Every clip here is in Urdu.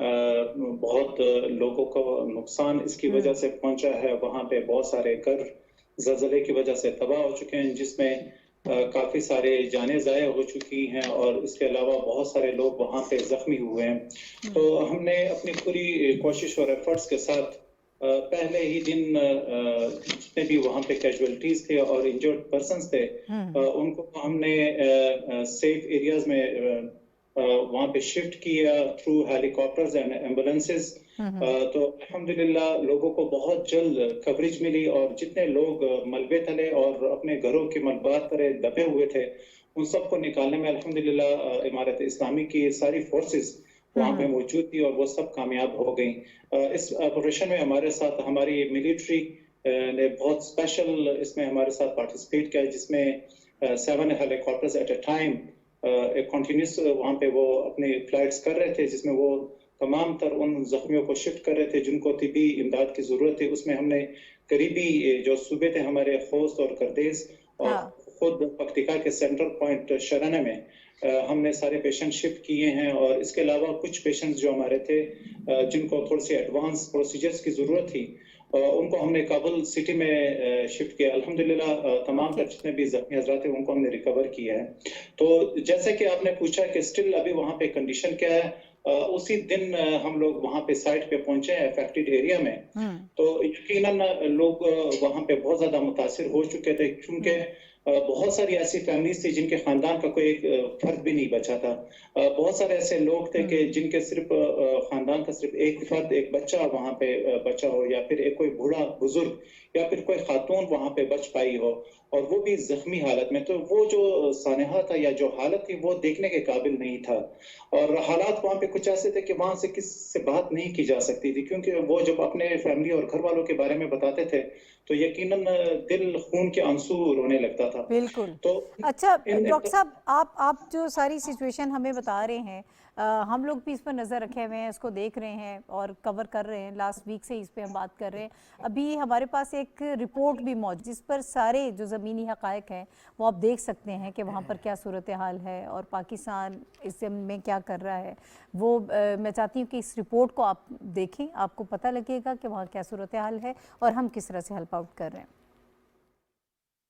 بہت لوگوں کو نقصان اس کی وجہ سے پہنچا ہے. وہاں پہ بہت سارے گھر زلزلے کی وجہ سے تباہ ہو چکے ہیں، جس میں کافی سارے جانیں ضائع ہو چکی ہیں، اور اس کے علاوہ بہت سارے لوگ وہاں پہ زخمی ہوئے ہیں. تو ہم نے اپنی پوری کوشش اور ایفرٹس کے ساتھ پہلے ہی دن جتنے بھی وہاں پہ کیجویلٹیز تھے اور انجرڈ پرسنز تھے ان کو ہم نے سیف ایریاز میں وہاں پہ شفٹ کیا through Halley copters and ambulances. تو الحمدللہ لوگوں کو بہت جلد کوریج ملی، اور جتنے لوگ ملبے تلے اور اپنے گھروں کے ملبات پر دبے ہوئے تھے ان سب کو نکالنے میں الحمدللہ امارت اسلامی کی ساری فورسز وہاں پہ موجود تھی اور وہ سب کامیاب ہو گئیں. اس آپریشن میں ہمارے ساتھ ہماری ملٹری نے بہت اسپیشل اس میں ہمارے ساتھ پارٹیسپیٹ کیا، جس میں 7 helicopters at a time continuous وہاں پہ وہ اپنی فلائٹس کر رہے تھے، جس میں وہ تمام تر ان زخمیوں کو شفٹ کر رہے تھے جن کو طبی امداد کی ضرورت تھی. اس میں ہم نے قریبی جو صوبے تھے ہمارے خوست اور کردیز اور خود پکتیکا کے سینٹرل پوائنٹ شرانہ میں ہم نے سارے پیشنٹ شفٹ کیے ہیں. اور اس کے علاوہ کچھ پیشنٹس جو ہمارے تھے جن کو تھوڑی سی ایڈوانس پروسیجرز کی ضرورت تھی ان کو ہم نے کابل سٹی میں شفٹ کیا. الحمدللہ تمام تر جتنے بھی زخمی حضرات ہیں ان کو ہم نے ریکور کیا ہے. تو جیسے کہ آپ نے پوچھا کہ اسٹل ابھی وہاں پہ کنڈیشن کیا ہے، اسی دن ہم لوگ وہاں پہ سائٹ پہ پہنچے ہیں افیکٹڈ ایریا میں. تو یقیناً لوگ وہاں پہ بہت زیادہ متاثر ہو چکے تھے، کیونکہ بہت ساری ایسی فیملیز تھی جن کے خاندان کا کوئی ایک فرد بھی نہیں بچا تھا. بہت سارے ایسے لوگ تھے کہ جن کے صرف خاندان کا صرف ایک فرد، ایک بچہ وہاں پہ بچا ہو، یا پھر ایک کوئی بوڑھا بزرگ یا پھر کوئی خاتون وہاں پہ بچ پائی ہو، اور وہ بھی زخمی حالت میں. تو وہ جو سانحہ تھا یا جو حالت تھی وہ دیکھنے کے قابل نہیں تھا. اور حالات وہاں پہ کچھ ایسے تھے کہ وہاں سے کس سے بات نہیں کی جا سکتی تھی، کیونکہ وہ جب اپنے فیملی اور گھر والوں کے بارے میں بتاتے تھے تو یقیناً دل خون کے آنسو رونے لگتا تھا. بالکل. تو اچھا ڈاکٹر صاحب، آپ جو ساری سچویشن ہمیں بتا رہے ہیں، ہم لوگ بھی اس پر نظر رکھے ہوئے ہیں، اس کو دیکھ رہے ہیں اور کور کر رہے ہیں. لاسٹ ویک سے اس پہ ہم بات کر رہے ہیں. ابھی ہمارے پاس ایک رپورٹ بھی موجود جس پر سارے جو زمینی حقائق ہیں وہ آپ دیکھ سکتے ہیں کہ وہاں پر کیا صورتحال ہے اور پاکستان اس میں کیا کر رہا ہے. وہ میں چاہتی ہوں کہ اس رپورٹ کو آپ دیکھیں، آپ کو پتہ لگے گا کہ وہاں کیا صورتحال ہے اور ہم کس طرح سے ہیلپ آؤٹ کر رہے ہیں.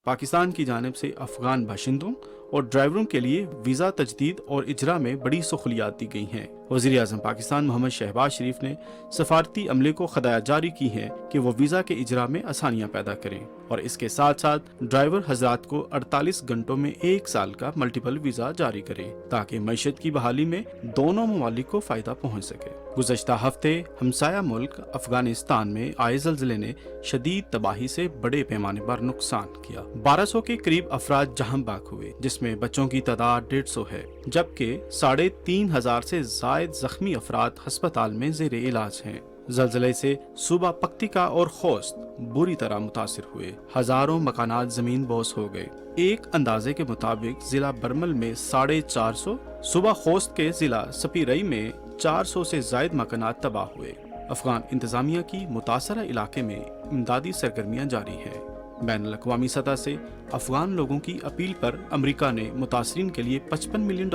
پاکستان کی جانب سے افغان باشندوں اور ڈرائیوروں کے لیے ویزا تجدید اور اجرا میں بڑی سہولیات دی گئی ہیں. وزیر اعظم پاکستان محمد شہباز شریف نے سفارتی عملے کو ہدایت جاری کی ہیں کہ وہ ویزا کے اجرا میں آسانیاں پیدا کریں، اور اس کے ساتھ ساتھ ڈرائیور حضرات کو 48 گھنٹوں میں 1 سال کا ملٹیپل ویزا جاری کریں تاکہ معیشت کی بحالی میں دونوں ممالک کو فائدہ پہنچ سکے. گزشتہ ہفتے ہمسایہ ملک افغانستان میں آئے زلزلے نے شدید تباہی سے بڑے پیمانے پر نقصان کیا. 1200 کے قریب افراد جہاں بھاگ ہوئے، جس میں بچوں کی تعداد 150 ہے، جبکہ 3500 سے زائد زخمی افراد ہسپتال میں زیر علاج ہیں. زلزلے سے صوبہ پکتیکا اور خوست بری طرح متاثر ہوئے. ہزاروں مکانات زمین بوس ہو گئے. ایک اندازے کے مطابق ضلع برمل میں 450، صوبہ خوست کے ضلع سپیرئی میں 400 سے زائد مکانات تباہ ہوئے. افغان انتظامیہ کی متاثرہ علاقے میں امدادی سرگرمیاں جاری ہیں. بین الاقوامی سطح سے افغان لوگوں کی اپیل پر امریکہ نے متاثرین کے لیے $55 ملین،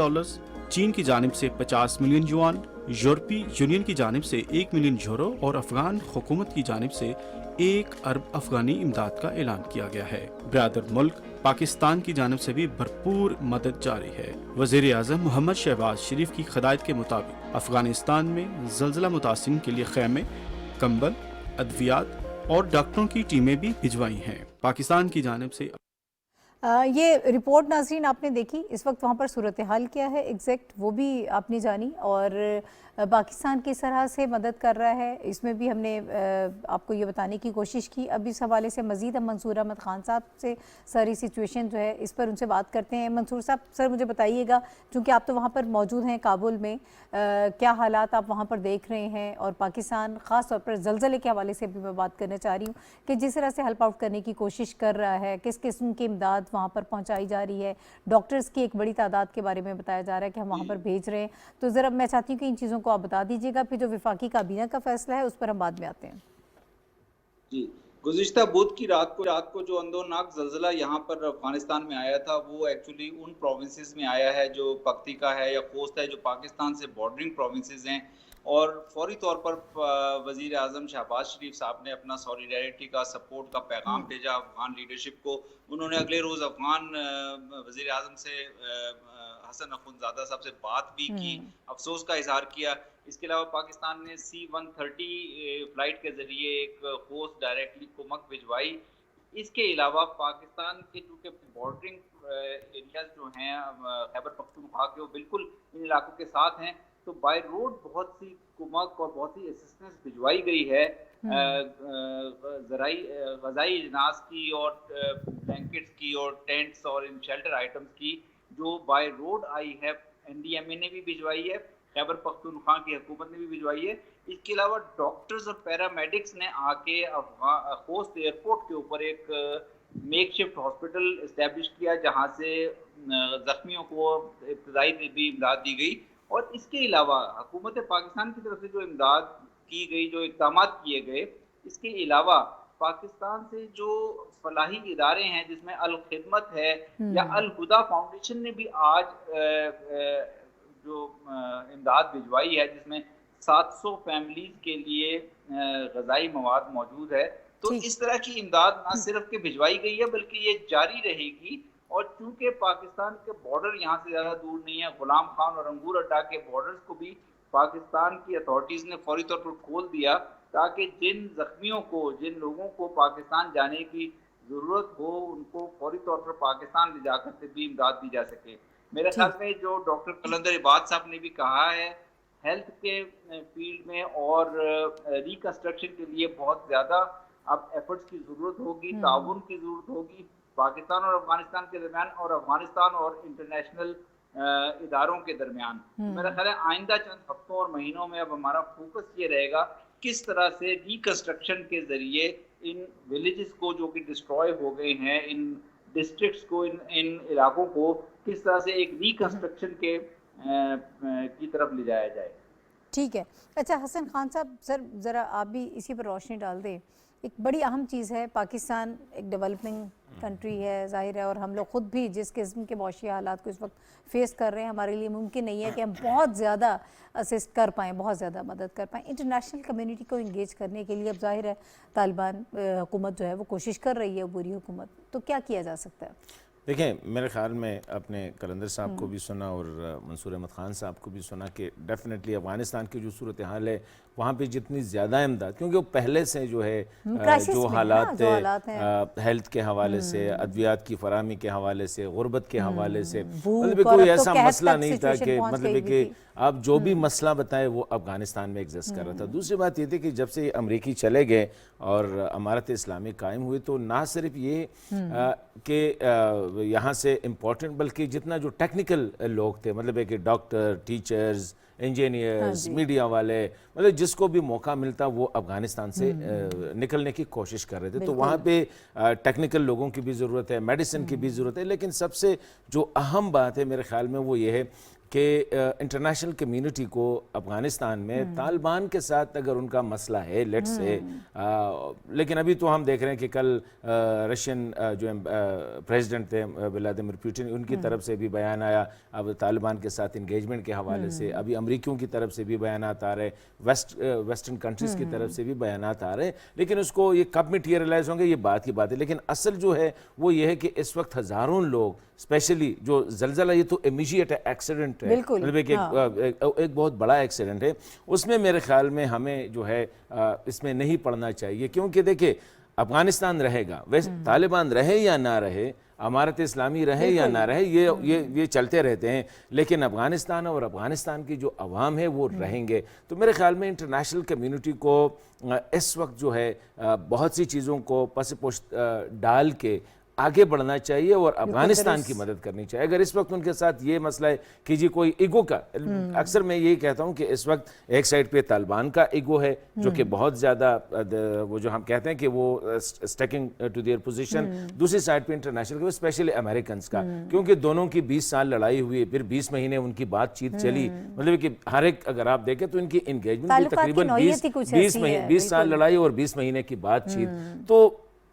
چین کی جانب سے 50 ملین یوان، یورپی یونین کی جانب سے 1 ملین یورو اور افغان حکومت کی جانب سے 1 ارب افغانی امداد کا اعلان کیا گیا ہے. برادر ملک پاکستان کی جانب سے بھی بھرپور مدد جاری ہے. وزیر اعظم محمد شہباز شریف کی ہدایت کے مطابق افغانستان میں زلزلہ متاثرین کے لیے خیمے، کمبل، ادویات اور ڈاکٹروں کی ٹیمیں بھی بھجوائی ہیں. پاکستان کی جانب سے یہ رپورٹ ناظرین آپ نے دیکھی. اس وقت وہاں پر صورتحال کیا ہے ایگزیکٹ وہ بھی آپ نے جانی، اور پاکستان کس طرح سے مدد کر رہا ہے اس میں بھی ہم نے آپ کو یہ بتانے کی کوشش کی. اب اس حوالے سے مزید ہم منصور احمد خان صاحب سے ساری سچویشن جو ہے اس پر ان سے بات کرتے ہیں. منصور صاحب، سر مجھے بتائیے گا، چونکہ آپ تو وہاں پر موجود ہیں کابل میں، کیا حالات آپ وہاں پر دیکھ رہے ہیں، اور پاکستان خاص طور پر زلزلے کے حوالے سے بھی میں بات کرنا چاہ رہی ہوں کہ جس طرح سے ہیلپ آؤٹ کرنے کی کوشش کر رہا ہے، کس قسم کی امداد وہاں پر پہنچائی جا رہی ہے. ڈاکٹرز کی ایک بڑی تعداد کے بارے میں بتایا جا رہا ہے کہ ہم وہاں پر بھیج رہے ہیں. تو ذرا میں چاہتی ہوں کہ ان چیزوں کو آپ بتا دیجیے گا، پھر جو وفاقی کابینہ کا فیصلہ ہے اس پر ہم بعد میں آتے ہیں. جی، گزشتہ بدھ کی رات کو جو اندوناک زلزلہ یہاں پر افغانستان میں آیا تھا وہ ایکچولی ان پروونسز میں آیا ہے جو پکتیکا ہے یا خوست ہے، جو پاکستان سے بارڈرنگ پروونسز ہیں. اور فوری طور پر وزیر اعظم شہباز شریف صاحب نے اپنا سولیڈیرٹی کا سپورٹ کا پیغام بھیجا افغان لیڈرشپ کو. انہوں نے اگلے روز افغان وزیر اعظم سے حسن اخونزادہ صاحب سے بات بھی کی, افسوس کا اظہار کیا. اس کے علاوہ پاکستان نے C-130 فلائٹ کے ذریعے ایک فورس ڈائریکٹلی کومک بھجوائی. اس کے علاوہ پاکستان کے چونکہ بارڈرنگ ایریاز جو ہیں خیبر پختونخوا کے وہ بالکل ان علاقوں کے ساتھ ہیں, تو بائی روڈ بہت سی کمک اور بہت سی اسسٹنس بھجوائی گئی ہے غذائی اجناس کی اور بلینکٹس کی اور ٹینٹس اور ان شیلٹر آئٹمس کی جو بائی روڈ آئی ہے. NDMA نے بھی بھجوائی ہے, خیبر پختونخوا کی حکومت نے بھی بھجوائی ہے. اس کے علاوہ ڈاکٹرز اور پیرامیڈکس نے آ کے خوست ایئرپورٹ کے اوپر ایک میک شفٹ ہاسپٹل اسٹیبلش کیا جہاں سے زخمیوں کو ابتدائی طبی امداد دی گئی. اور اس کے علاوہ حکومت پاکستان کی طرف سے جو امداد کی گئی, جو اقدامات کیے گئے, اس کے علاوہ پاکستان سے جو فلاحی ادارے ہیں جس میں الخدمت ہے یا الہدا فاؤنڈیشن نے بھی آج جو امداد بھجوائی ہے جس میں 700 فیملیز کے لیے غذائی مواد موجود ہے. تو اس طرح کی امداد نہ صرف کہ بھجوائی گئی ہے بلکہ یہ جاری رہے گی. اور چونکہ پاکستان کے بارڈر یہاں سے زیادہ دور نہیں ہے, غلام خان اور انگور اڈا کے بارڈرز کو بھی پاکستان کی اتھارٹیز نے فوری طور پر کھول دیا تاکہ جن زخمیوں کو, جن لوگوں کو پاکستان جانے کی ضرورت ہو, ان کو فوری طور پر پاکستان لے جا کر طبی امداد دی جا سکے. میرے خیال میں جو ڈاکٹر قلندر عباد صاحب نے بھی کہا ہے, ہیلتھ کے فیلڈ میں اور ریکنسٹرکشن کے لیے بہت زیادہ اب ایفرٹس کی ضرورت ہوگی, تعاون کی ضرورت ہوگی پاکستان اور افغانستان کے درمیان اور افغانستان اور انٹرنیشنل اداروں کے درمیان. میرا خیال ہے آئندہ چند ہفتوں اور مہینوں میں اب ہمارا فوکس یہ رہے گا کس طرح سے ریکنسٹرکشن کے ذریعے ان ولیجز کو جو کہ ڈسٹروائے ہو گئے ہیں, ان ڈسٹرکٹس کو, ان علاقوں کو کس طرح سے ایک ریکنسٹرکشن کی طرف لے جایا جائے. ٹھیک ہے. اچھا حسن خان صاحب, سر ذرا آپ بھی اسی پر روشنی ڈال دیں. ایک بڑی اہم چیز ہے, پاکستان ایک ڈیولپنگ کنٹری ہے ظاہر ہے, اور ہم لوگ خود بھی جس قسم کے معاشی حالات کو اس وقت فیس کر رہے ہیں, ہمارے لیے ممکن نہیں ہے کہ ہم بہت زیادہ اسسٹ کر پائیں, بہت زیادہ مدد کر پائیں. انٹرنیشنل کمیونٹی کو انگیج کرنے کے لیے اب ظاہر ہے طالبان حکومت جو ہے وہ کوشش کر رہی ہے, عبوری حکومت, تو کیا کیا جا سکتا ہے؟ دیکھیں میرے خیال میں اپنے قلندر صاحب کو بھی سنا اور منصور احمد خان صاحب کو بھی سنا کہ ڈیفینیٹلی افغانستان کی جو صورتحال ہے وہاں پہ جتنی زیادہ امداد, کیونکہ وہ پہلے سے جو ہے جو حالات ہیلتھ کے حوالے سے, ادویات کی فراہمی کے حوالے سے, غربت کے حوالے سے, مطلب کوئی ایسا مسئلہ نہیں تھا کہ مطلب کہ آپ جو بھی مسئلہ بتائیں وہ افغانستان میں ایگزسٹ کر رہا تھا. دوسری بات یہ تھی کہ جب سے امریکی چلے گئے اور امارت اسلامی قائم ہوئی تو نہ صرف یہ کہ یہاں سے امپورٹنٹ بلکہ جتنا جو ٹیکنیکل لوگ تھے, مطلب ہے کہ ڈاکٹر, ٹیچرز, انجینئرز, میڈیا والے, مطلب جس کو بھی موقع ملتا وہ افغانستان سے نکلنے کی کوشش کر رہے تھے. تو وہاں پہ ٹیکنیکل لوگوں کی بھی ضرورت ہے, میڈیسن کی بھی ضرورت ہے, لیکن سب سے جو اہم بات ہے میرے خیال میں وہ یہ ہے کہ انٹرنیشنل کمیونٹی کو افغانستان میں طالبان کے ساتھ اگر ان کا مسئلہ ہے لیٹ سے, لیکن ابھی تو ہم دیکھ رہے ہیں کہ کل رشین جو پریزیڈنٹ تھے ولادیمیر پوٹن, ان کی طرف سے بھی بیان آیا اب طالبان کے ساتھ انگیجمنٹ کے حوالے سے. ابھی امریکیوں کی طرف سے بھی بیانات آ رہے, ویسٹرن کنٹریز کی طرف سے بھی بیانات آ رہے, لیکن اس کو یہ کب میٹیریلائز ہوں گے یہ بات کی بات ہے. لیکن اصل جو ہے وہ یہ ہے کہ اس وقت ہزاروں لوگ, اسپیشلی جو زلزلہ, یہ تو امیجیٹ ایکسیڈنٹ ہے, مطلب ایک بہت بڑا ایکسیڈنٹ ہے, اس میں میرے خیال میں ہمیں جو ہے اس میں نہیں پڑنا چاہیے. کیونکہ دیکھیں افغانستان رہے گا, ویسے طالبان رہے یا نہ رہے, امارت اسلامی رہے یا نہ رہے, یہ چلتے رہتے ہیں, لیکن افغانستان اور افغانستان کی جو عوام ہے وہ رہیں گے. تو میرے خیال میں انٹرنیشنل کمیونٹی کو اس وقت جو ہے بہت سی چیزوں کو پس پشت ڈال کے آگے بڑھنا چاہیے اور افغانستان کی مدد کرنی چاہیے. اگر اس وقت ان کے ساتھ یہ مسئلہ ہے کہ جی کوئی ایگو کا, اکثر میں یہی کہتا ہوں کہ اس وقت ایک سائڈ پہ طالبان کا ایگو ہے جو کہ بہت زیادہ وہ جو ہم کہتے ہیں کہ وہ سٹیکنگ ٹو دیئر پوزیشن, دوسری سائڈ پہ انٹرنیشنل اسپیشلی امریکنز کا, کیونکہ دونوں کی 20 سال لڑائی ہوئی, پھر 20 مہینے ان کی بات چیت چلی, مطلب کہ ہر ایک اگر آپ دیکھیں تو ان کی انگیجمنٹ بھی تقریباً 20 سال لڑائی اور 20 مہینے کی بات چیت. تو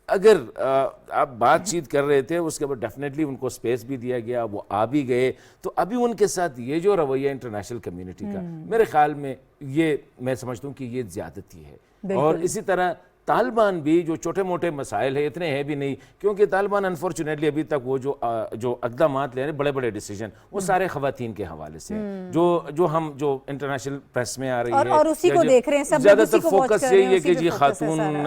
اگر آپ بات چیت کر رہے تھے اس کے بعد ڈیفینیٹلی ان کو سپیس بھی دیا گیا, وہ آ بھی گئے, تو ابھی ان کے ساتھ یہ جو رویہ انٹرنیشنل کمیونٹی کا میرے خیال میں یہ میں سمجھتا ہوں کہ یہ زیادتی ہے. اور اسی طرح طالبان بھی جو چھوٹے موٹے مسائل ہیں اتنے ہیں بھی نہیں, کیونکہ طالبان انفارچونیٹلی ابھی تک وہ جو اقدامات لے رہے ہیں بڑے بڑے ڈیسیجن وہ سارے خواتین کے حوالے سے ہیں, جو انٹرنیشنل پریس میں آ رہی ہے, اور اسی کو دیکھ رہے ہیں, سب زیادہ تر فوکس یہی ہے کہ جی خاتون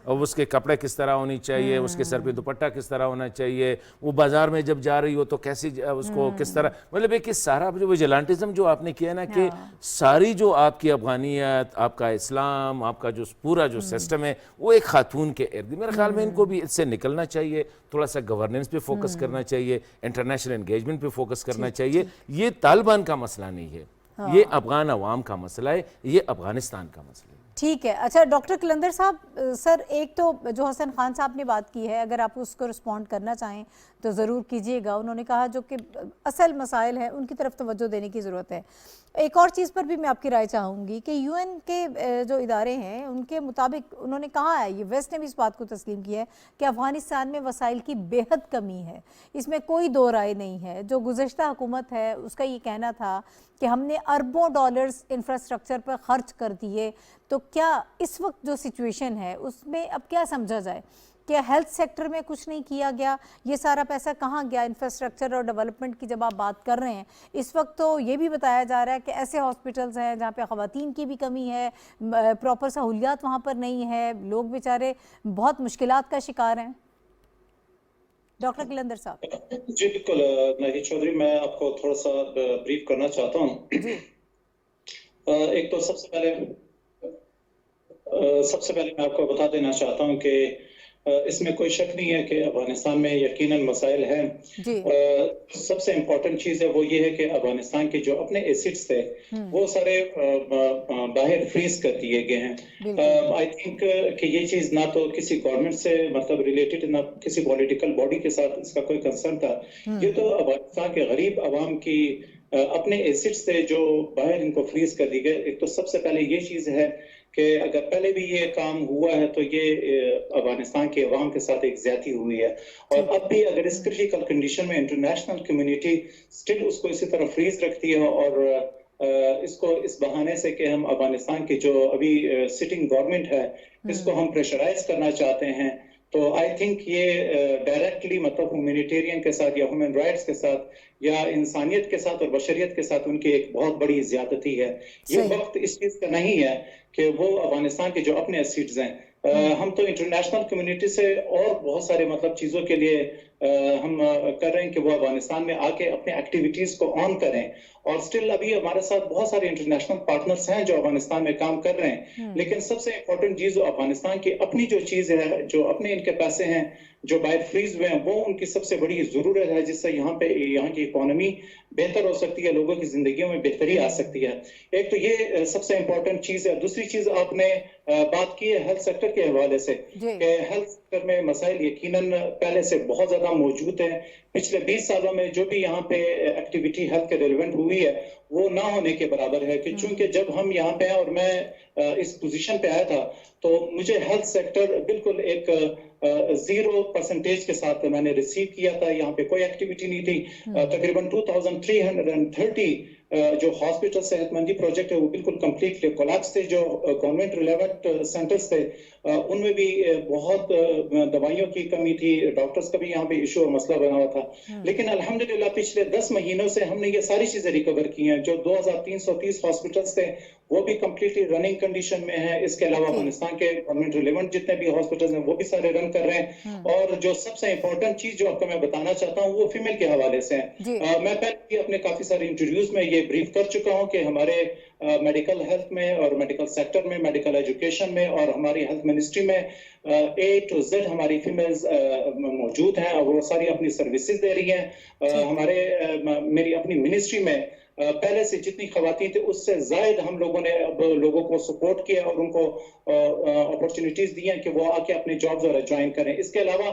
اس کے کپڑے کس طرح ہونی چاہیے, اس کے سر پہ دوپٹہ کس طرح ہونا چاہیے, وہ بازار میں جب جا رہی ہو تو کیسی اس کو کس طرح, مطلب کہ سارا جو ویجلانٹزم جو آپ نے کیا نا کہ ساری جو آپ کی افغانیت, آپ کا اسلام, آپ کا جو پورا جو سسٹم ہے وہ ایک خاتون کے ارد. میرے خیال میں ان کو بھی اس سے نکلنا چاہیے, تھوڑا سا گورننس پہ فوکس کرنا چاہیے, انٹرنیشنل انگیجمنٹ پہ فوکس کرنا چاہیے. یہ طالبان کا مسئلہ نہیں ہے, یہ افغان عوام کا مسئلہ ہے, یہ افغانستان کا مسئلہ ہے. ٹھیک ہے. اچھا ڈاکٹر قلندر صاحب, سر ایک تو جو حسن خان صاحب نے بات کی ہے, اگر آپ اس کو رسپونڈ کرنا چاہیں تو ضرور کیجئے گا. انہوں نے کہا جو کہ اصل مسائل ہیں ان کی طرف توجہ دینے کی ضرورت ہے. ایک اور چیز پر بھی میں آپ کی رائے چاہوں گی کہ یو این کے جو ادارے ہیں ان کے مطابق انہوں نے کہا ہے, یہ ویسٹ نے بھی اس بات کو تسلیم کیا ہے کہ افغانستان میں وسائل کی بے حد کمی ہے, اس میں کوئی دو رائے نہیں ہے. جو گزشتہ حکومت ہے اس کا یہ کہنا تھا کہ ہم نے اربوں ڈالرز انفراسٹرکچر پر خرچ کر دیے, تو کیا اس وقت جو سچویشن ہے اس میں اب کیا سمجھا جائے کہ ہیلتھ سیکٹر میں کچھ نہیں کیا گیا, یہ سارا پیسہ کہاں گیا انفراسٹرکچر اور ڈیولپمنٹ کی جب آپ بات کر رہے ہیں؟ اس وقت تو یہ بھی بتایا جا رہا ہے کہ ایسے ہاسپٹلز ہیں جہاں پہ خواتین کی بھی کمی ہے, پراپر سہولیات وہاں پر نہیں ہے, لوگ بیچارے بہت مشکلات کا شکار ہیں. ڈاکٹر قلندر صاحب. جی بالکل ناہید چودھری, میں آپ کو تھوڑا سا بریف کرنا چاہتا ہوں. ایک تو سب سے پہلے میں آپ کو بتا دینا چاہتا ہوں کہ اس میں کوئی شک نہیں ہے کہ افغانستان میں یقیناً مسائل ہیں. سب سے امپورٹنٹ چیز ہے وہ یہ ہے کہ افغانستان کے جو اپنے ایسٹس تھے وہ سارے باہر فریز کر دیے گئے ہیں. آئی تھنک کہ یہ چیز نہ تو کسی گورنمنٹ سے مطلب ریلیٹڈ, نہ کسی پولیٹیکل باڈی کے ساتھ اس کا کوئی کنسرن تھا. یہ تو افغانستان کے غریب عوام کی اپنے ایسٹس تھے جو باہر ان کو فریز کر دی گئے. ایک تو سب سے پہلے یہ چیز ہے کہ اگر پہلے بھی یہ کام ہوا ہے تو یہ افغانستان کے عوام کے ساتھ ایک زیادتی ہوئی ہے, اور اب بھی اگر اس کریٹیکل کنڈیشن میں انٹرنیشنل کمیونٹی سٹل اس کو اسی طرح فریز رکھتی ہے اور اس کو اس بہانے سے کہ ہم افغانستان کی جو ابھی سٹنگ گورنمنٹ ہے اس کو ہم پریشرائز کرنا چاہتے ہیں, تو آئی تھنک یہ ڈائریکٹلی مطلب ہیومینیٹیرین کے ساتھ یا ہیومن رائٹس کے ساتھ یا انسانیت کے ساتھ اور بشریت کے ساتھ ان کی ایک بہت بڑی زیادتی ہے. یہ وقت اس چیز کا نہیں ہے کہ وہ افغانستان کے جو اپنے سیٹز ہیں, ہم تو انٹرنیشنل کمیونٹی سے اور بہت سارے مطلب چیزوں کے لیے ہم کر رہے ہیں کہ وہ افغانستان میں آ کے اپنے ایکٹیویٹیز کو آن کریں, اور سٹل ابھی ہمارے ساتھ بہت سارے انٹرنیشنل پارٹنرز ہیں جو افغانستان میں کام کر رہے ہیں. لیکن سب سے امپورٹنٹ چیز افغانستان کی اپنی جو چیز ہے, جو اپنے ان کے پیسے ہیں جو باہر فریز ہوئے ہیں, وہ ان کی سب سے بڑی ضرورت ہے جس سے یہاں کی اکانومی بہتر ہو سکتی ہے, لوگوں کی زندگیوں میں بہتری آ سکتی ہے. ایک تو یہ سب سے امپورٹنٹ چیز ہے. دوسری چیز آپ نے بات کی ہے ہیلتھ سیکٹر کے حوالے سے کہ ہیلتھ سیکٹر میں مسائل یقیناً پہلے سے بہت زیادہ موجود ہیں. پچھلے 20 سالوں میں جو بھی یہاں پہ ایکٹیویٹی ہیلتھ کے ریلیونٹ ہوئی ہے وہ نہ ہونے کے برابر ہے, کہ چونکہ جب ہم یہاں پہ ہیں اور میں اس پوزیشن پہ آیا تھا تو مجھے ہیلتھ سیکٹر بالکل ایک 0% کے ساتھ میں نے ریسیو کیا تھا. یہاں پہ کوئی ایکٹیویٹی نہیں تھی. تقریباً 2330 جو ہاسپٹل صحت مندی پروجیکٹ ہے وہ بالکل کمپلیٹلی کولیپس تھے. جو گورنمنٹ ریلیونٹ سینٹرز تھے ان میں بھی بہت دوائیوں کی کمی تھی, ڈاکٹرز کا بھی یہاں پہ ایشو اور مسئلہ بنا ہوا تھا. لیکن الحمدللہ پچھلے 10 مہینوں سے ہم نے یہ ساری چیزیں ریکور کی ہیں. جو 2330 ہاسپٹلز تھے وہ بھی کمپلیٹلی رننگ کنڈیشن میں ہیں. اس کے علاوہ افغانستان کے گورنمنٹ ریلیونٹ جتنے بھی ہاسپٹلز ہیں وہ بھی سارے رن کر رہے ہیں. اور جو سب سے امپورٹنٹ چیز جو آپ کو میں بتانا چاہتا ہوں وہ فیمیل کے حوالے سے ہے. میں پہلے بھی اپنے کافی سارے انٹرویوز میں یہ بریف کر چکا ہوں کہ ہمارے میڈیکل ہیلتھ میں اور میڈیکل سیکٹر میں, میڈیکل ایجوکیشن میں اور ہماری ہیلتھ منسٹری میں A to Z ہماری فیمیلز موجود ہیں اور وہ ساری اپنی سروسز دے رہی ہیں. میری اپنی منسٹری میں پہلے سے جتنی خواتین تھے اس سے زائد ہم لوگوں نے اب لوگوں کو سپورٹ کیا اور ان کو اپرچونیٹیز دی ہیں کہ وہ آ کے اپنے جابز اور جوائن کریں. اس کے علاوہ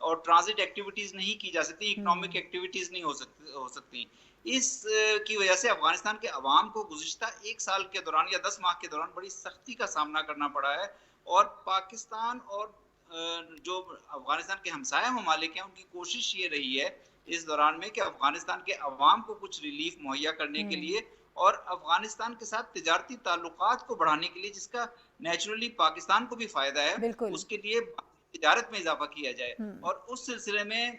اور ٹرانزٹ ایکٹیویٹیز نہیں کی جا سکتی, اکنامک ایکٹیویٹیز نہیں ہو سکتی. اس کی وجہ سے افغانستان کے عوام کو گزشتہ 1 سال کے دوران یا 10 ماہ کے دوران بڑی سختی کا سامنا کرنا پڑا ہے, اور پاکستان اور جو افغانستان کے ہمسایہ ممالک ہیں ان کی کوشش یہ رہی ہے اس دوران میں کہ افغانستان کے عوام کو کچھ ریلیف مہیا کرنے کے لیے اور افغانستان کے ساتھ تجارتی تعلقات کو بڑھانے کے لیے, جس کا نیچرلی پاکستان کو بھی فائدہ ہے, اس کے لیے تجارت میں اضافہ کیا جائے. اور اس سلسلے میں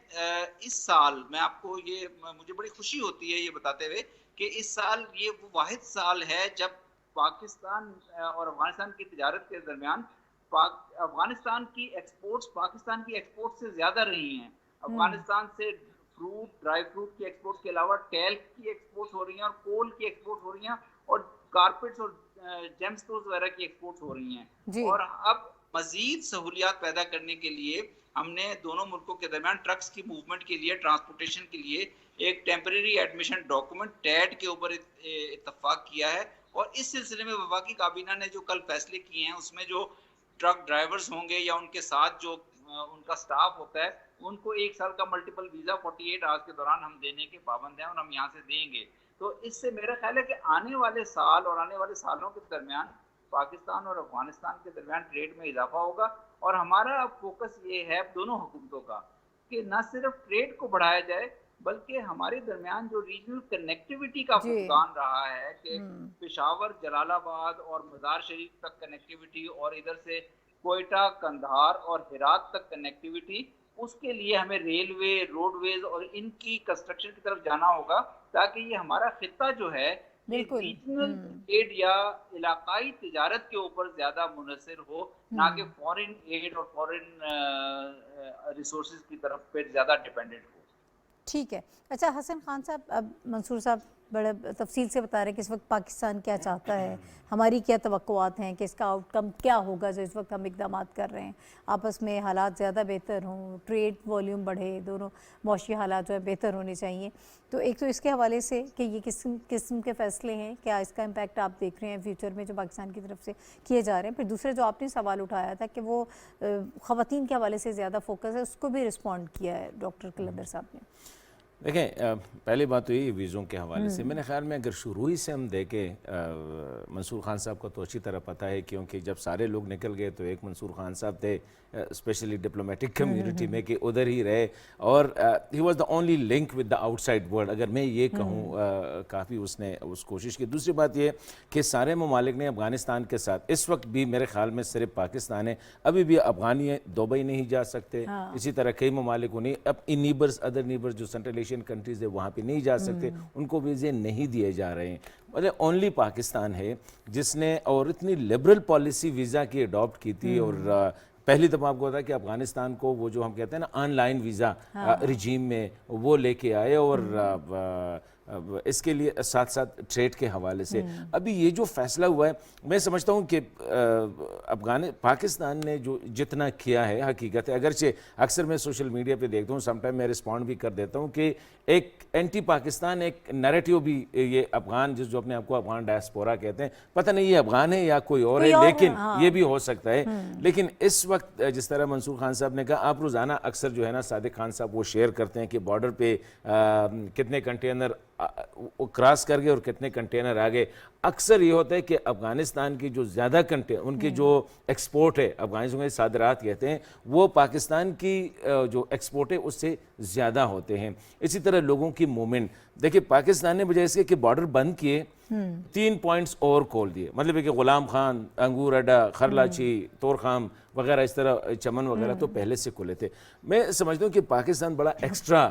اس سال میں آپ کو مجھے بڑی خوشی ہوتی ہے یہ بتاتے ہوئے کہ اس سال یہ وہ واحد سال ہے جب پاکستان اور افغانستان کی تجارت کے درمیان افغانستان کی ایکسپورٹس پاکستان کی ایکسپورٹ سے زیادہ رہی ہیں. افغانستان سے فروٹ, ڈرائی فروٹ کی ایکسپورٹ کے علاوہ ٹیلک کی ایکسپورٹ ہو رہی ہیں, اور کول کی ایکسپورٹ ہو رہی ہیں, اور کارپیٹس اور جیم سٹورز وغیرہ کی ایکسپورٹ ہو رہی ہیں. اور اب مزید سہولیات پیدا کرنے کے لیے ہم نے دونوں ملکوں کے درمیان ٹرکس کی موومنٹ کے لیے, ٹرانسپورٹیشن کے لیے ایک ٹیمپریری ایڈمیشن ڈاکومنٹ ٹیڈ کے اوپر اتفاق کیا ہے. اور اس سلسلے میں وفاقی کابینہ نے جو کل فیصلے کیے ہیں اس میں جو ٹرک ڈرائیورز ہوں گے یا ان کے ساتھ جو ان کا سٹاف ہوتا ہے ان کو 1 سال کا ملٹیپل ویزا 48 آورز کے دوران ہم دینے کے پابند ہیں, اور ہم یہاں سے دیں گے. تو اس سے میرا خیال ہے کہ آنے والے سال اور آنے والے سالوں کے درمیان پاکستان اور افغانستان کے درمیان ٹریڈ میں اضافہ ہوگا. اور ہمارا فوکس یہ ہے دونوں حکومتوں کا کہ نہ صرف ٹریڈ کو بڑھایا جائے بلکہ ہمارے درمیان جو ریجنل کنیکٹیوٹی کا فقدان رہا ہے کہ پشاور, جلال آباد اور مزار شریف تک کنیکٹیوٹی, اور ادھر سے کوئٹہ, قندھار اور ہرات تک کنیکٹیوٹی, اس کے لیے ہمیں ریلوے, روڈ ویز اور ان کی کنسٹرکشن کی طرف جانا ہوگا تاکہ یہ ہمارا خطہ جو ہے ریجنل ایڈ یا علاقائی تجارت کے اوپر زیادہ منحصر ہو, نہ کہ فورن ایڈ اور فورن ریسورسز کی طرف پہ زیادہ ڈیپینڈنٹ ہو. ٹھیک ہے. اچھا حسن خان صاحب, اب منصور صاحب بڑے تفصیل سے بتا رہے ہیں کہ اس وقت پاکستان کیا چاہتا ہے, ہماری کیا توقعات ہیں کہ اس کا آؤٹ کم کیا ہوگا جو اس وقت ہم اقدامات کر رہے ہیں, آپس میں حالات زیادہ بہتر ہوں, ٹریڈ والیوم بڑھے, دونوں معاشی حالات جو ہے بہتر ہونے چاہیے. تو ایک تو اس کے حوالے سے کہ یہ کس قسم کے فیصلے ہیں, کیا اس کا امپیکٹ آپ دیکھ رہے ہیں فیوچر میں جو پاکستان کی طرف سے کیے جا رہے ہیں. پھر دوسرے جو آپ نے سوال اٹھایا تھا کہ وہ خواتین کے حوالے سے زیادہ فوکس ہے, اس کو بھی رسپونڈ کیا ہے ڈاکٹر قلندر صاحب نے. دیکھیں, پہلی بات تو یہ ویزوں کے حوالے سے میرے خیال میں اگر شروع ہی سے ہم دیکھیں, منصور خان صاحب کو تو اچھی طرح پتہ ہے کیونکہ جب سارے لوگ نکل گئے تو ایک منصور خان صاحب تھے اسپیشلی ڈپلومیٹک کمیونٹی میں کہ ادھر ہی رہے, اور he was the only link with the out side world, اگر میں یہ کہوں. کافی اس نے اس کوشش کی. دوسری بات یہ کہ سارے ممالک نے افغانستان کے ساتھ اس وقت بھی میرے خیال میں صرف پاکستان ہے, ابھی بھی افغانی دبئی نہیں جا سکتے, اسی طرح کئی ممالک کو نہیں, اب ان نیبرز ادر نیبرز جو سینٹرل ایشین کنٹریز ہے وہاں پہ نہیں جا سکتے, ان کو ویزے نہیں دیے جا رہے ہیں. مطلب اونلی پاکستان ہے جس نے اور اتنی لبرل پالیسی ویزا کی اڈاپٹ کی تھی, اور پہلی دفعہ آپ کو ہوتا ہے کہ افغانستان کو وہ جو ہم کہتے ہیں نا آن لائن ویزا رجیم میں وہ لے کے آئے, اور اس کے لیے ساتھ ساتھ ٹریڈ کے حوالے سے ابھی یہ جو فیصلہ ہوا ہے, میں سمجھتا ہوں کہ پاکستان نے جو جتنا کیا ہے حقیقت ہے, اگرچہ اکثر میں سوشل میڈیا پہ دیکھتا ہوں, سم ٹائم میں رسپونڈ بھی کر دیتا ہوں کہ ایک اینٹی پاکستان ایک نیریٹیو بھی یہ افغان جو اپنے آپ کو افغان ڈائسپورا کہتے ہیں, پتہ نہیں یہ افغان ہے یا کوئی اور ہے, لیکن یہ بھی ہو سکتا ہے. لیکن اس وقت جس طرح منصور خان صاحب نے کہا, آپ روزانہ اکثر جو ہے نا صادق خان صاحب وہ شیئر کرتے ہیں کہ بارڈر پہ کتنے کنٹینر کراس کر گئے اور کتنے کنٹینر آ گئے. اکثر یہ ہوتا ہے کہ افغانستان کی جو زیادہ ان کی جو ایکسپورٹ ہے, افغانستان کے صادرات کہتے ہیں, وہ پاکستان کی جو ایکسپورٹ ہے اس سے زیادہ ہوتے ہیں. اسی طرح لوگوں کی موومنٹ دیکھیں, پاکستان نے بجائے اس کے کہ بارڈر بند کیے 3 پوائنٹس اور کھول دیے, مطلب ہے کہ غلام خان, انگور اڈا, خرلاچی, تورخام وغیرہ, اس طرح چمن وغیرہ تو پہلے سے کھلے تھے. میں سمجھتا ہوں کہ پاکستان بڑا ایکسٹرا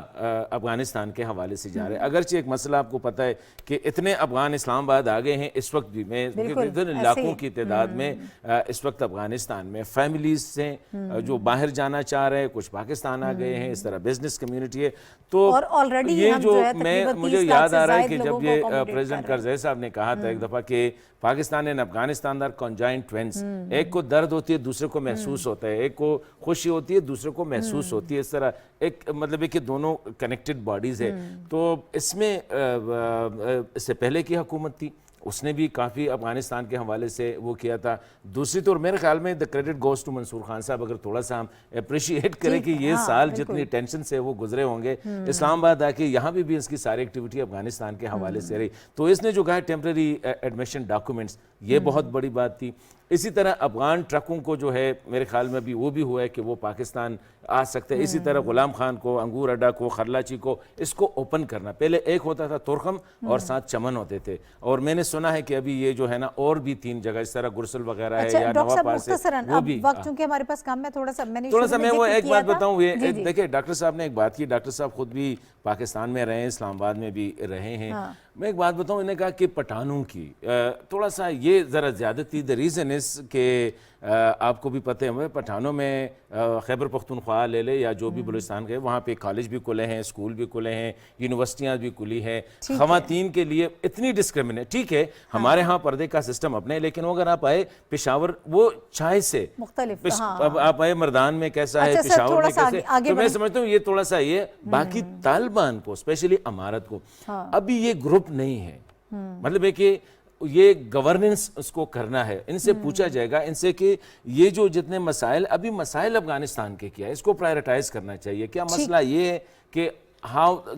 افغانستان کے حوالے سے جا رہا ہے. اگرچہ ایک مسئلہ آپ کو پتہ ہے کہ اتنے افغان اسلام آباد آ گئے ہیں اس وقت بھی, میں لاکھوں کی تعداد میں اس وقت افغانستان میں فیملیز سے جو باہر جانا چاہ رہے ہیں, کچھ پاکستان آ گئے ہیں, اس طرح بزنس کمیونٹی ہے. تو یہ جو مجھے یاد آ رہا ہے کہ جب یہ پریزیڈنٹ کرزئی صاحب نے کہا تھا ایک دفعہ کہ Pakistan and Afghanistan are conjoint twins, ایک کو درد ہوتی ہے دوسرے کو محسوس ہوتا ہے, ایک کو خوشی ہوتی ہے دوسرے کو محسوس ہوتی ہے, اس طرح ایک مطلب ہے کہ دونوں کنیکٹڈ باڈیز ہے. تو اس میں اس سے پہلے کی حکومت تھی, اس نے بھی کافی افغانستان کے حوالے سے وہ کیا تھا. دوسری طور میرے خیال میں the credit goes to Mansoor Khan صاحب. اگر تھوڑا سا ہم اپریشیٹ کریں کہ یہ سال جتنی ٹینشن سے وہ گزرے ہوں گے, اسلام آباد آ کے یہاں بھی اس کی ساری ایکٹیویٹی افغانستان کے حوالے سے رہی, تو اس نے جو کہا ٹیمپرری ایڈمیشن ڈاکومنٹس, یہ بہت بڑی بات تھی. اسی طرح افغان ٹرکوں کو جو ہے میرے خیال میں بھی وہ بھی ہوا ہے کہ وہ پاکستان آ سکتے ہیں. اسی طرح غلام خان کو, انگور اڈا کو, خرلاچی کو, اس کو اوپن کرنا. پہلے ایک ہوتا تھا ترخم اور 7 چمن ہوتے تھے, اور میں نے سنا ہے کہ ابھی یہ جو ہے نا اور بھی 3 جگہ اس طرح گرسل وغیرہ ہے یا نوا پاس ہے, وہ بھی. وقت چونکہ ہمارے پاس کم ہے, تھوڑا سا میں وہ ایک بات بتاؤں. یہ دیکھیں ڈاکٹر صاحب نے ایک بات کی, ڈاکٹر صاحب خود بھی پاکستان میں رہے ہیں, اسلام آباد میں بھی رہے ہیں. میں ایک بات بتاؤں, انہیں کہا کہ پٹھانوں کی تھوڑا سا یہ ذرا زیادتی. دا ریزن اس کہ آپ کو بھی پتہ ہے پٹھانوں میں خیبر پختونخوا لے لے یا جو بھی بلوچستان گئے, وہاں پہ کالج بھی کھلے ہیں, اسکول بھی کھلے ہیں, یونیورسٹیاں بھی کھلی ہیں. خواتین کے لیے اتنی ڈسکرمنیٹ, ٹھیک ہے ہمارے ہاں پردے کا سسٹم اپنے, لیکن اگر آپ آئے پشاور وہ چائے سے مختلف, اب آپ آئے مردان میں کیسا ہے, پشاور میں کیسے, تو میں سمجھتا ہوں یہ تھوڑا سا یہ باقی طالبان کو اسپیشلی امارت کو ابھی یہ گروپ نہیں ہے. مطلب ہے کہ یہ گورننس اس کو کرنا ہے. ان سے پوچھا جائے گا ان سے کہ یہ جو جتنے مسائل ابھی مسائل افغانستان کے کیا ہے, اس کو پرائرٹائز کرنا چاہیے. کیا مسئلہ یہ ہے کہ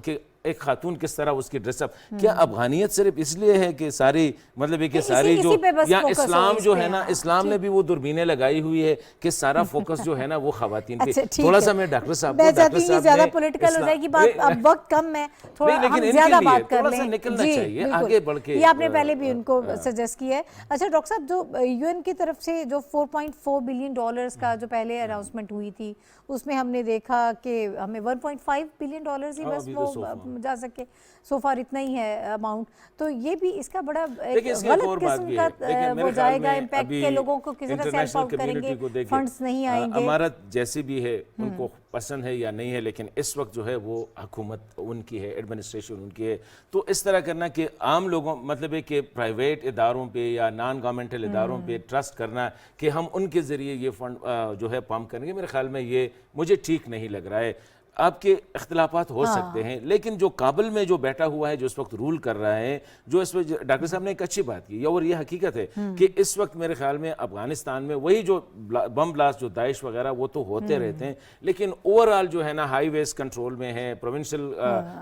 کہ ایک خاتون کس طرح اس کی ڈریس اپ, کیا افغانیت صرف اس لیے ہے کہ ساری مطلب ہے کہ ساری جو یا اسلام جو ہے نا, اسلام نے بھی وہ دوربینیں لگائی ہوئی ہے کہ سارا فوکس جو ہے نا وہ خواتین پہ. تھوڑا سا میں ڈاکٹر صاحب کو, ڈاکٹر صاحب زیادہ پولیٹیکل ہو جائے گی بات, اب وقت کم ہے, تھوڑا ہم زیادہ بات کر لیں. نکلنا چاہیے آگے بڑھ کے, یہ آپ نے پہلے بھی ان کو سجیسٹ کیا ہے. اچھا ڈاکٹر صاحب, جو یو این کی طرف سے جو $4.4 بلین کا جو پہلے اناؤنسمنٹ ہوئی تھی, اس میں ہم نے دیکھا کہ ہمیں $1.5 بلین ہی بس وہ جا سکے. سو فار اتنا ہی ہے اماؤنٹ, تو یہ بھی اس کا بڑا غلط قسم کا وہ جائے گا امپیکٹ کے لوگوں کو کسی طرح سے ہیلپ آؤٹ کریں گے, فنڈز نہیں آئیں گے. امارت جیسی بھی ہے ان کو پسند ہے یا نہیں ہے, لیکن اس وقت جو ہے وہ حکومت ان کی ہے, ایڈمنسٹریشن ان کی ہے. تو اس طرح کرنا کہ عام لوگوں مطلب ہے کہ پرائیویٹ اداروں پہ یا نان گورنمنٹل اداروں پہ ٹرسٹ کرنا کہ ہم ان کے ذریعے یہ فنڈ جو ہے پمپ کریں گے, میرے خیال میں یہ مجھے ٹھیک نہیں لگ رہا ہے. آپ کے اختلافات ہو سکتے ہیں, لیکن جو کابل میں جو بیٹھا ہوا ہے, جو اس وقت رول کر رہا ہے, جو اس وقت ڈاکٹر صاحب نے ایک اچھی بات کی, اور یہ حقیقت ہے کہ اس وقت میرے خیال میں افغانستان میں وہی جو بم بلاسٹ جو داعش وغیرہ وہ تو ہوتے رہتے ہیں, لیکن اوورآل جو ہے نا ہائی ویز کنٹرول میں ہے, پروونشل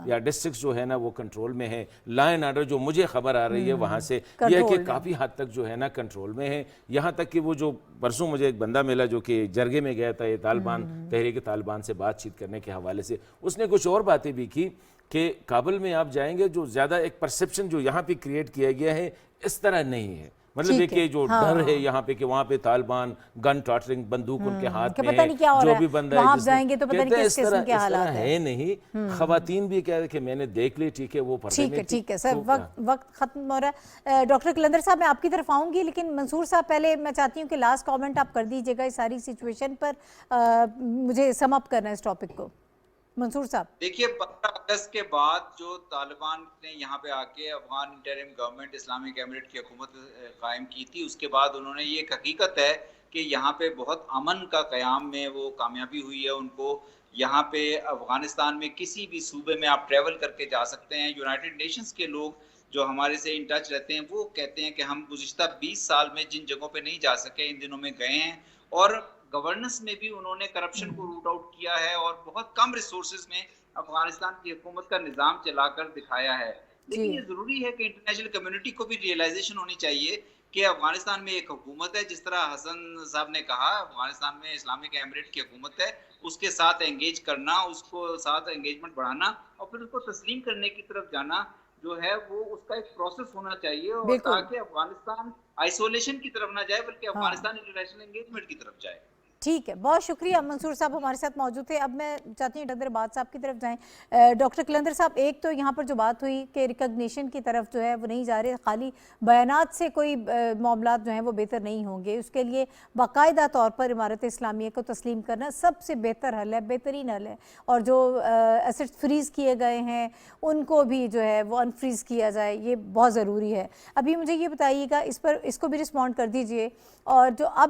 یا ڈسٹرکٹس جو ہے نا وہ کنٹرول میں ہے. لا اینڈ آرڈر جو مجھے خبر آ رہی ہے وہاں سے یہ ہے کہ کافی حد تک جو ہے نا کنٹرول میں ہے. یہاں تک کہ وہ جو پرسوں مجھے ایک بندہ ملا جو کہ جرگے میں گیا تھا یہ طالبان تحریک طالبان سے بات چیت کرنے کے حوالے سے, اس نے کچھ اور باتیں بھی کی کہ کابل میں آپ جائیں گے جو زیادہ ایک پرسپشن جو یہاں پہ کریٹ کیا گیا ہے اس طرح نہیں ہے. مطلب یہ کہ جو ڈر ہے یہاں پہ کہ وہاں پہ طالبان گن ٹاٹرنگ بندوق ان کے ہاتھ میں ہے, جو بھی بندہ ہے اس طرح ہے نہیں. خواتین بھی کہہ رہے کہ میں نے دیکھ لی, ٹھیک ہے وہ پردے میں. ٹھیک ہے سر, وقت ختم ہو رہا ہے. ڈاکٹر قلندر صاحب میں آپ کی طرف آؤں گی, لیکن منصور صاحب پہلے میں چاہتی ہوں کہ لاسٹ کامنٹ آپ کر دیجیے گا اس ساری سچویشن پر, مجھے سم اپ کرنا ہے اس ٹاپک کو. منصور صاحب دیکھیے 15 اگست کے بعد جو طالبان نے یہاں پہ آ کے افغان انٹرم گورنمنٹ اسلامک ایمریٹ کی حکومت قائم کی تھی, اس کے بعد انہوں نے یہ ایک حقیقت ہے کہ یہاں پہ بہت امن کا قیام میں وہ کامیابی ہوئی ہے ان کو. یہاں پہ افغانستان میں کسی بھی صوبے میں آپ ٹریول کر کے جا سکتے ہیں. یونائٹڈ نیشنز کے لوگ جو ہمارے سے ان ٹچ رہتے ہیں وہ کہتے ہیں کہ ہم گزشتہ 20 سال میں جن جگہوں پہ نہیں جا سکے ان دنوں میں گئے ہیں, اور گورننس میں بھی انہوں نے کرپشن کو روٹ آؤٹ کیا ہے اور بہت کم ریسورسز میں افغانستان کی حکومت کا نظام چلا کر دکھایا ہے. لیکن یہ ضروری ہے کہ انٹرنیشنل کمیونٹی کو بھی ریئلائزیشن ہونی چاہیے کہ افغانستان میں ایک حکومت ہے, جس طرح حسن صاحب نے کہا افغانستان میں اسلامک ایمریٹ کی حکومت ہے, اس کے ساتھ انگیج کرنا, اس کو ساتھ انگیجمنٹ بڑھانا اور پھر اس کو تسلیم کرنے کی طرف جانا جو ہے وہ اس کا ایک پروسیس ہونا چاہیے, اور تاکہ افغانستان آئسولیشن کی طرف نہ جائے بلکہ افغانستان انٹرنیشنل انگیجمنٹ کی طرف جائے. ٹھیک ہے, بہت شکریہ. منصور صاحب ہمارے ساتھ موجود تھے. اب میں چاہتی ہوں ڈاکٹر عباد صاحب کی طرف جائیں. ڈاکٹر قلندر صاحب, ایک تو یہاں پر جو بات ہوئی کہ ریکگنیشن کی طرف جو ہے وہ نہیں جا رہے, خالی بیانات سے کوئی معاملات جو ہیں وہ بہتر نہیں ہوں گے, اس کے لیے باقاعدہ طور پر امارت اسلامیہ کو تسلیم کرنا سب سے بہتر حل ہے, بہترین حل ہے, اور جو ایسٹ فریز کیے گئے ہیں ان کو بھی جو ہے وہ انفریز کیا جائے, یہ بہت ضروری ہے. ابھی مجھے یہ بتائیے گا اس پر, اس کو بھی رسپونڈ کر دیجئے, اور جو اب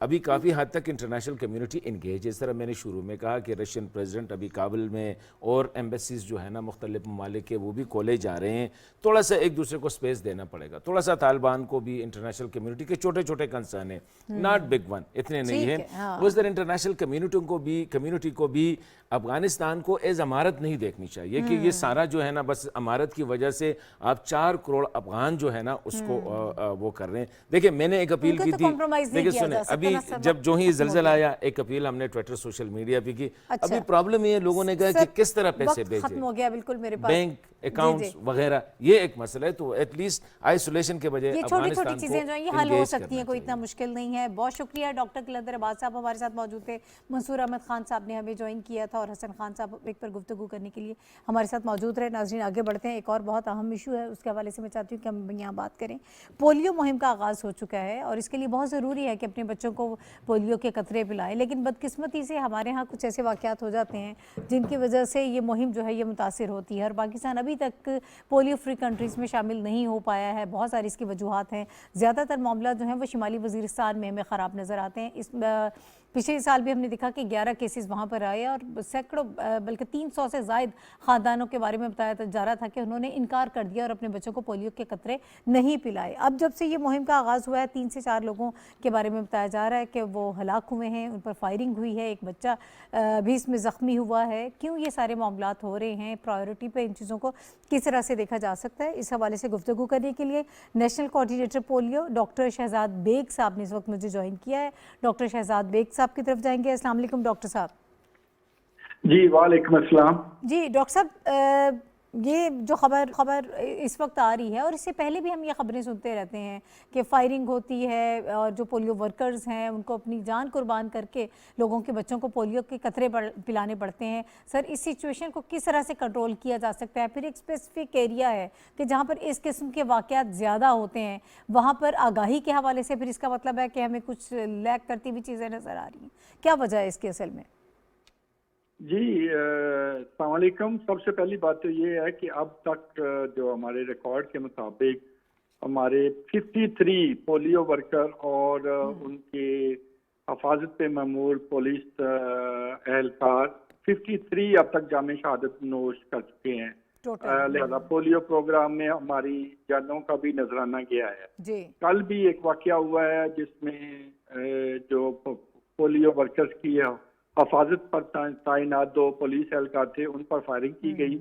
ابھی کافی حد تک انٹرنیشنل کمیونٹی انگیج ہے. اس طرح میں نے شروع میں کہا کہ رشین پریزیڈنٹ ابھی کابل میں اور ایمبیسیز جو ہے نا مختلف ممالک کے وہ بھی کھولے جا رہے ہیں. تھوڑا سا ایک دوسرے کو سپیس دینا پڑے گا. تھوڑا سا طالبان کو بھی انٹرنیشنل کمیونٹی کے چھوٹے چھوٹے کنسرن ہیں, ناٹ بگ ون, اتنے نہیں ہیں. اس طرح انٹرنیشنل کمیونٹی کو بھی افغانستان کو ایز امارت نہیں دیکھنی چاہیے کہ یہ سارا جو ہے نا بس امارت کی وجہ سے آپ 4 کروڑ افغان جو ہے نا اس کو وہ کر رہے ہیں. دیکھیں میں نے ایک اپیل کی تھی, دیکھیں سنیں, ابھی جب جو ہی زلزلہ آیا ایک اپیل ہم نے ٹویٹر سوشل میڈیا پہ کی. ابھی پرابلم یہ لوگوں نے کہا کہ کس طرح پیسے بھیجیں, ختم ہو گیا بالکل میرے پاس بینک اکاؤنٹس وغیرہ, یہ ایک مسئلہ ہے. تو ایٹ لیسٹ آئسولیشن کے بجائے یہ چھوٹی چھوٹی افغانستان چیزیں کو جو ہیں یہ حل ہو انگیج سکتی ہیں, کرنا کوئی اتنا چاہیے. مشکل نہیں ہے. بہت شکریہ ڈاکٹر قلندر عباس صاحب ہمارے ساتھ موجود تھے. منصور احمد خان صاحب نے ہمیں جوائن کیا تھا اور حسن خان صاحب ایک پر گفتگو کرنے کے لیے ہمارے ساتھ موجود رہے. ناظرین آگے بڑھتے ہیں, ایک اور بہت اہم ایشو ہے اس کے حوالے سے میں چاہتی ہوں کہ ہم یہاں بات کریں. پولیو مہم کا آغاز ہو چکا ہے اور اس کے لیے بہت ضروری ہے کہ اپنے بچوں کو پولیو کے قطرے پلائیں, لیکن بدقسمتی سے ہمارے ہاں کچھ ایسے واقعات ہو جاتے ہیں جن کی وجہ سے یہ مہم جو ہے یہ متاثر ہوتی ہے, اور پاکستان ابھی تک پولیو فری کنٹریز میں شامل نہیں ہو پایا ہے. بہت ساری اس کی وجوہات ہیں. زیادہ تر معاملات جو ہیں وہ شمالی وزیرستان میں ہمیں خراب نظر آتے ہیں. اس پچھلے سال بھی ہم نے دیکھا کہ 11 کیسز وہاں پر آئے اور سینکڑوں بلکہ 300 سے زائد خاندانوں کے بارے میں بتایا جا رہا تھا کہ انہوں نے انکار کر دیا اور اپنے بچوں کو پولیو کے قطرے نہیں پلائے. اب جب سے یہ مہم کا آغاز ہوا ہے 3 سے 4 لوگوں کے بارے میں بتایا جا رہا ہے کہ وہ ہلاک ہوئے ہیں, ان پر فائرنگ ہوئی ہے, ایک بچہ بھی اس میں زخمی ہوا ہے. کیوں یہ سارے معاملات ہو رہے ہیں, پرائیورٹی پہ ان چیزوں کو کس طرح سے دیکھا جا سکتا ہے, اس حوالے سے گفتگو کرنے کے لیے national coordinator polio doctor Shahzad Baig صاحب نے اس وقت مجھے جوائن کیا ہے. ڈاکٹر شہزاد بیگ صاحب کی طرف جائیں گے. السلام علیکم ڈاکٹر صاحب. جی وعلیکم السلام. جی ڈاکٹر صاحب, یہ جو خبر اس وقت آ رہی ہے اور اس سے پہلے بھی ہم یہ خبریں سنتے رہتے ہیں کہ فائرنگ ہوتی ہے اور جو پولیو ورکرز ہیں ان کو اپنی جان قربان کر کے لوگوں کے بچوں کو پولیو کے قطرے پلانے پڑتے ہیں. سر اس سچویشن کو کس طرح سے کنٹرول کیا جا سکتا ہے؟ پھر ایک اسپیسیفک ایریا ہے کہ جہاں پر اس قسم کے واقعات زیادہ ہوتے ہیں, وہاں پر آگاہی کے حوالے سے پھر اس کا مطلب ہے کہ ہمیں کچھ لیک کرتی ہوئی چیزیں نظر آ رہی ہیں. کیا وجہ ہے اس کے اصل میں؟ جی السلام علیکم. سب سے پہلی بات تو یہ ہے کہ اب تک جو ہمارے ریکارڈ کے مطابق ہمارے 53 پولیو ورکر اور ان کے حفاظت پہ مأمور پولیس اہلکار 53 اب تک جامع شہادت نوش کر چکے ہیں. لہذا پولیو پروگرام میں ہماری جانوں کا بھی نذرانہ گیا ہے. کل بھی ایک واقعہ ہوا ہے جس میں جو پولیو ورکرز کی حفاظت پر تعینات 2 پولیس اہلکار تھے, ان پر فائرنگ کی گئی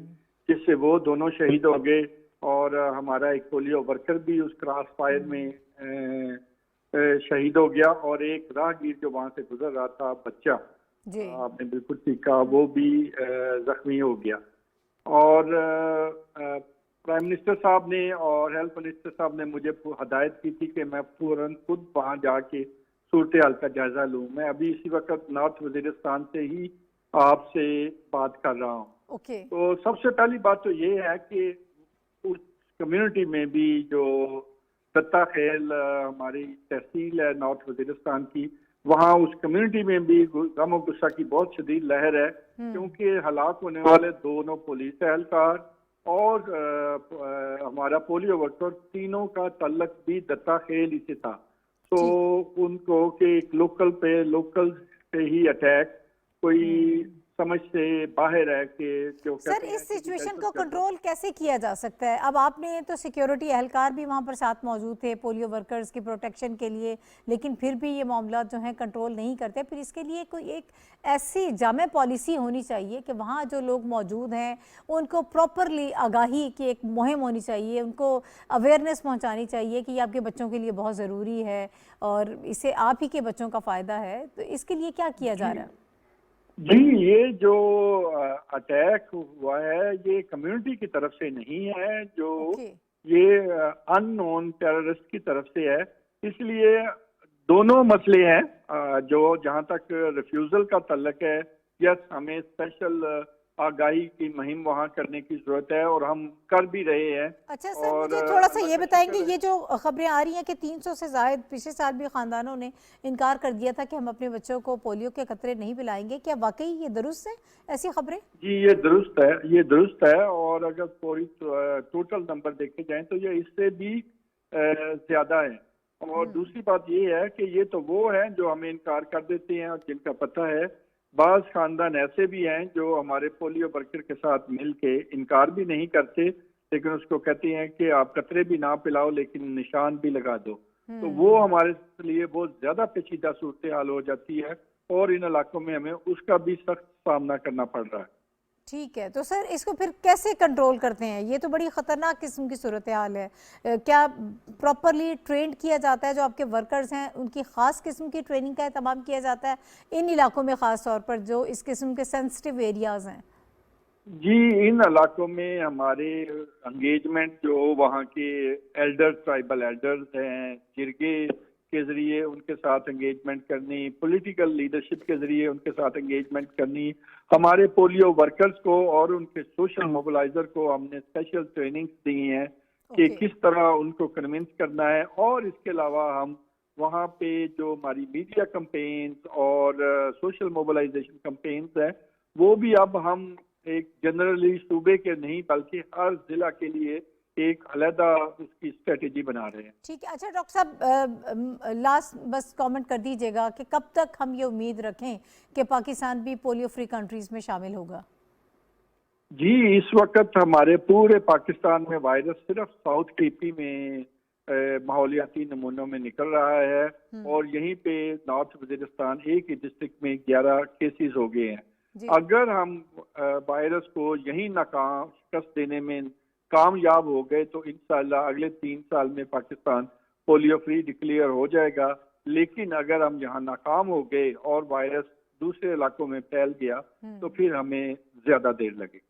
جس سے وہ دونوں شہید ہو گئے, اور ہمارا ایک پولیو ورکر بھی اس کراس فائر میں شہید ہو گیا, اور ایک راہگیر جو وہاں سے گزر رہا تھا بچہ, آپ نے بالکل ٹھیک کہا, وہ بھی زخمی ہو گیا. اور پرائم منسٹر صاحب نے اور ہیلتھ منسٹر صاحب نے مجھے ہدایت کی تھی کہ میں فوراً خود وہاں جا کے صورتحال کا جائزہ لوں. میں ابھی اسی وقت نارتھ وزیرستان سے ہی آپ سے بات کر رہا ہوں. تو سب سے پہلی بات تو یہ ہے کہ اس کمیونٹی میں بھی جو دتا خیل ہماری تحصیل ہے نارتھ وزیرستان کی, وہاں اس کمیونٹی میں بھی غم و غصہ کی بہت شدید لہر ہے, کیونکہ ہلاک ہونے والے دونوں پولیس اہلکار اور ہمارا پولیو ورکر تینوں کا تعلق بھی دتا خیل ہی سے تھا. تو ان کو کہ ایک لوکل پہ ہی اٹیک کوئی سمجھ سے باہر ہے کہ جو سر اس سچویشن کو کنٹرول کیسے کیا جا سکتا ہے؟ اب آپ نے تو سیکیورٹی اہلکار بھی وہاں پر ساتھ موجود تھے پولیو ورکرز کی پروٹیکشن کے لیے, لیکن پھر بھی یہ معاملات جو ہیں کنٹرول نہیں کرتے. پھر اس کے لیے کوئی ایک ایسی جامع پالیسی ہونی چاہیے کہ وہاں جو لوگ موجود ہیں ان کو پراپرلی آگاہی کی ایک مہم ہونی چاہیے, ان کو اویئرنیس پہنچانی چاہیے کہ یہ آپ کے بچوں کے لیے بہت ضروری ہے اور اس سے آپ ہی کے بچوں کا فائدہ ہے. تو اس کے لیے کیا کیا جا رہا ہے؟ جی یہ جو اٹیک ہوا ہے یہ کمیونٹی کی طرف سے نہیں ہے, جو یہ ان نون ٹیررسٹ کی طرف سے ہے. اس لیے دونوں مسئلے ہیں جو جہاں تک ریفیوزل کا تعلق ہے, یس ہمیں اسپیشل آگاہی کی مہم وہاں کرنے کی ضرورت ہے اور ہم کر بھی رہے ہیں. اچھا سر مجھے تھوڑا سا یہ بتائیں گے, یہ جو خبریں آ رہی ہیں کہ 300 سے زائد پچھلے سال بھی خاندانوں نے انکار کر دیا تھا کہ ہم اپنے بچوں کو پولیو کے قطرے نہیں پلائیں گے, کیا واقعی یہ درست ہے ایسی خبریں؟ جی یہ درست ہے, اور اگر پوری ٹوٹل نمبر دیکھے جائیں تو یہ اس سے بھی زیادہ ہے. اور دوسری بات یہ ہے کہ یہ تو وہ ہیں جو ہمیں انکار کر دیتے ہیں اور جن کا پتہ ہے. بعض خاندان ایسے بھی ہیں جو ہمارے پولیو ورکر کے ساتھ مل کے انکار بھی نہیں کرتے لیکن اس کو کہتے ہیں کہ آپ قطرے بھی نہ پلاؤ لیکن نشان بھی لگا دو. تو وہ ہمارے لیے بہت زیادہ پیچیدہ صورتحال ہو جاتی ہے اور ان علاقوں میں ہمیں اس کا بھی سخت سامنا کرنا پڑ رہا ہے. ٹھیک ہے، تو سر اس کو پھر کیسے کنٹرول کرتے ہیں؟ یہ تو بڑی خطرناک قسم کی صورتحال ہے. کیا پراپرلی ٹرینڈ کیا جاتا ہے جو آپ کے ورکرز ہیں، ان کی خاص قسم کی ٹریننگ کا اہتمام کیا جاتا ہے ان علاقوں میں، خاص طور پر جو اس قسم کے سینسٹیو ایریاز ہیں؟ جی ان علاقوں میں ہمارے انگیجمنٹ جو وہاں کے ایلڈر ٹرائبل ایلڈرز ہیں، جرگے کے ذریعے ان کے ساتھ انگیجمنٹ کرنی، پولیٹیکل لیڈرشپ کے ذریعے ان کے ساتھ انگیجمنٹ کرنی. ہمارے پولیو ورکرز کو اور ان کے سوشل موبلائزر کو ہم نے اسپیشل ٹریننگز دی ہیں کہ کس طرح ان کو کنونس کرنا ہے. اور اس کے علاوہ ہم وہاں پہ جو ہماری میڈیا کمپینز اور سوشل موبلائزیشن کمپینز ہیں وہ بھی اب ہم ایک جنرلی صوبے کے نہیں بلکہ ہر ضلع کے لیے ایک علیحدہ اس کی اسٹریٹجی بنا رہے ہیں. ٹھیک ہے. اچھا ڈاکٹر صاحب لاسٹ بس کامنٹ کر دیجیے گا کہ کب تک ہم یہ امید رکھیں کہ پاکستان بھی پولیو فری کنٹریز میں شامل ہوگا؟ جی اس وقت ہمارے پورے پاکستان میں وائرس صرف ساؤتھ کے پی میں ماحولیاتی نمونوں میں نکل رہا ہے اور یہیں پہ نارتھ وزیرستان ایک ہی ڈسٹرکٹ میں 11 کیسز ہو گئے ہیں. اگر ہم وائرس کو یہیں ناکام شکست دینے میں کامیاب ہو گئے تو انشاءاللہ اگلے 3 سال میں پاکستان پولیو فری ڈکلیئر ہو جائے گا. لیکن اگر ہم یہاں ناکام ہو گئے اور وائرس دوسرے علاقوں میں پھیل گیا تو پھر ہمیں زیادہ دیر لگے.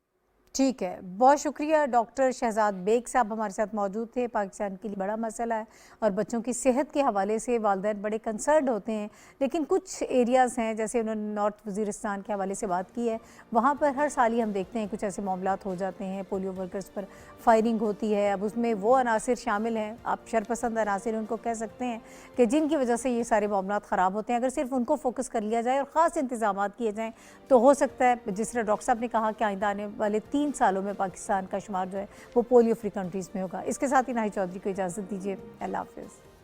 ٹھیک ہے، بہت شکریہ. ڈاکٹر شہزاد بیگ صاحب ہمارے ساتھ موجود تھے. پاکستان کے لیے بڑا مسئلہ ہے اور بچوں کی صحت کے حوالے سے والدین بڑے کنسرنڈ ہوتے ہیں، لیکن کچھ ایریاز ہیں جیسے انہوں نے نارتھ وزیرستان کے حوالے سے بات کی ہے، وہاں پر ہر سال ہی ہم دیکھتے ہیں کچھ ایسے معاملات ہو جاتے ہیں، پولیو ورکرز پر فائرنگ ہوتی ہے. اب اس میں وہ عناصر شامل ہیں، آپ شرپسند عناصر ان کو کہہ سکتے ہیں، کہ جن کی وجہ سے یہ سارے معاملات خراب ہوتے ہیں. اگر صرف ان کو فوکس کر لیا جائے اور خاص انتظامات کیے جائیں تو ہو سکتا ہے جس طرح ڈاکٹر صاحب نے کہا کہ آئندہ آنے والے 3 سالوں میں پاکستان کا شمار جو ہے وہ پولیو فری کنٹریز میں ہوگا. اس کے ساتھ ہی ناہید چودھری کو اجازت دیجیے. اللہ حافظ.